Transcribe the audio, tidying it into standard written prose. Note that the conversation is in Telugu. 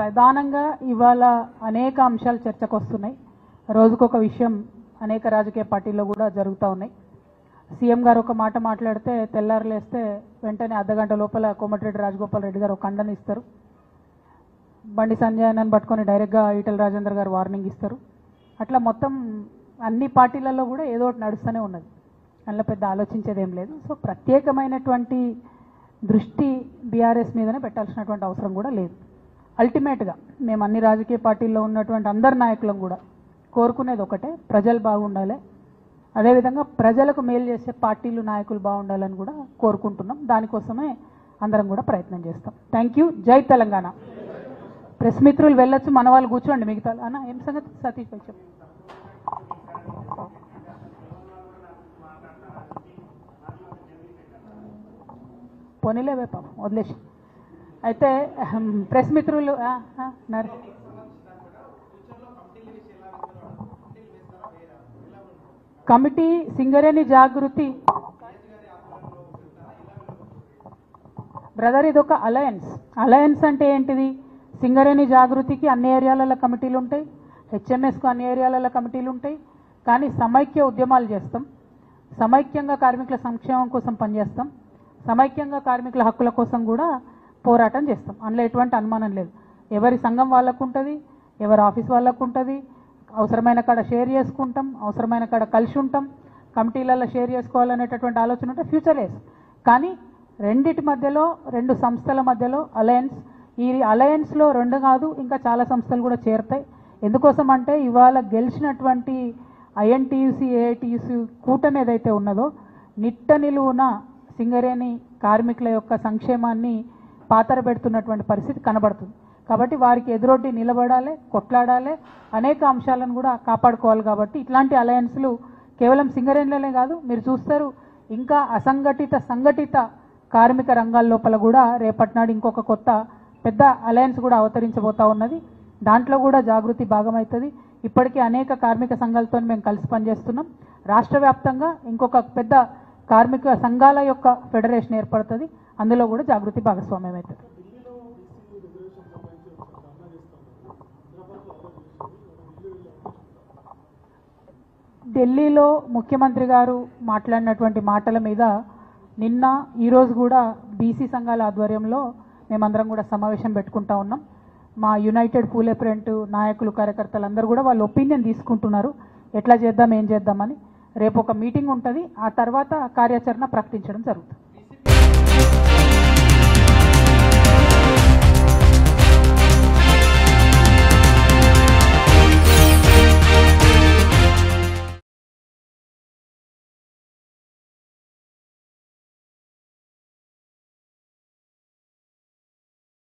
ప్రధానంగా ఇవాళ అనేక అంశాలు చర్చకు వస్తున్నాయి. రోజుకొక విషయం అనేక రాజకీయ పార్టీల్లో కూడా జరుగుతూ ఉన్నాయి. సీఎం గారు ఒక మాట మాట్లాడితే తెల్లారులేస్తే వెంటనే అర్ధగంట లోపల కోమటిరెడ్డి రాజగోపాల్ రెడ్డి గారు ఒక ఖండన ఇస్తారు. బండి సంజయనని పట్టుకొని డైరెక్ట్గా ఈటెల రాజేందర్ గారు వార్నింగ్ ఇస్తారు. అట్లా మొత్తం అన్ని పార్టీలలో కూడా ఏదో ఒకటి నడుస్తూనే ఉన్నది. అందులో పెద్ద ఆలోచించేదేం లేదు. సో ప్రత్యేకమైనటువంటి దృష్టి బీఆర్ఎస్ మీదనే పెట్టాల్సినటువంటి అవసరం కూడా లేదు. అల్టిమేట్గా మేము అన్ని రాజకీయ పార్టీల్లో ఉన్నటువంటి అందరు నాయకులం కూడా కోరుకునేది ఒకటే, ప్రజలు బాగుండాలి, అదేవిధంగా ప్రజలకు మేలు చేసే పార్టీలు నాయకులు బాగుండాలని కూడా కోరుకుంటున్నాం. దానికోసమే అందరం కూడా ప్రయత్నం చేస్తాం. Thank you. జై తెలంగాణ. ప్రెస్ మిత్రులు వెళ్ళొచ్చు, మన వాళ్ళు కూర్చోండి. మిగతా అన్న ఏం సంగతి సతీష్ భాయ్ చెప్పు. పోనీలేవే పాపం వదిలేసి. అయితే ప్రెస్ మిత్రులు కమిటీ సింగరేణి జాగృతి బ్రదర్, ఇది ఒక అలయన్స్ అంటే ఏంటిది? సింగరేణి జాగృతికి అన్ని ఏరియాలలో కమిటీలు ఉంటాయి, హెచ్ఎంఎస్కు అన్ని ఏరియాలలో కమిటీలు ఉంటాయి. కానీ సమైక్య ఉద్యమాలు చేస్తాం, సమైక్యంగా కార్మికుల సంక్షేమం కోసం పనిచేస్తాం, సమైక్యంగా కార్మికుల హక్కుల కోసం కూడా పోరాటం చేస్తాం. అందులో ఎటువంటి అనుమానం లేదు. ఎవరి సంఘం వాళ్ళకు ఉంటుంది, ఎవరి ఆఫీస్ వాళ్ళకు ఉంటుంది. అవసరమైన కాడ షేర్ చేసుకుంటాం, అవసరమైన కాడ కలిసి ఉంటాం. కమిటీలలో షేర్ చేసుకోవాలనేటటువంటి ఆలోచన ఉంటే ఫ్యూచర్ డేస్. కానీ రెండిటి మధ్యలో, రెండు సంస్థల మధ్యలో అలయన్స్. ఈ అలయన్స్లో రెండు కాదు ఇంకా చాలా సంస్థలు కూడా చేరుతాయి. ఎందుకోసం అంటే ఇవాళ గెలిచినటువంటి ఐఎన్టీయూసీ, ఏఐటీయూసీ కూటమి ఏదైతే ఉన్నదో నిట్ట నిలువున సింగరేణి కార్మికుల యొక్క సంక్షేమాన్ని పాతరబెడుతున్నటువంటి పరిస్థితి కనబడుతుంది. కాబట్టి వారికి ఎదురొడ్డి నిలబడాలి, కొట్లాడాలి, అనేక అంశాలను కూడా కాపాడుకోవాలి. కాబట్టి ఇట్లాంటి అలయన్స్లు కేవలం సింగరేణిలోనే కాదు, మీరు చూస్తారు ఇంకా అసంఘటిత సంఘటిత కార్మిక రంగాల లోపల కూడా రేపటి నాడు ఇంకొక కొత్త పెద్ద అలయన్స్ కూడా అవతరించబోతా ఉన్నది. దాంట్లో కూడా జాగృతి భాగమవుతుంది. ఇప్పటికీ అనేక కార్మిక సంఘాలతో మేము కలిసి పనిచేస్తున్నాం. రాష్ట్ర వ్యాప్తంగా ఇంకొక పెద్ద కార్మిక సంఘాల యొక్క ఫెడరేషన్ ఏర్పడుతుంది. అందులో కూడా జాగృతి భాగస్వామ్యం అవుతుంది. ఢిల్లీలో ముఖ్యమంత్రి గారు మాట్లాడినటువంటి మాటల మీద నిన్న ఈరోజు కూడా బీసీ సంఘాల ఆధ్వర్యంలో మేమందరం కూడా సమావేశం పెట్టుకుంటా ఉన్నాం. మా యునైటెడ్ పూలే ప్రింట్ నాయకులు, కార్యకర్తలు అందరూ కూడా వాళ్ళ ఒపీనియన్ తీసుకుంటున్నారు, ఎట్లా చేద్దాం, ఏం చేద్దామని. రేపు ఒక మీటింగ్ ఉంటుంది, ఆ తర్వాత కార్యాచరణ ప్రకటించడం జరుగుతుంది.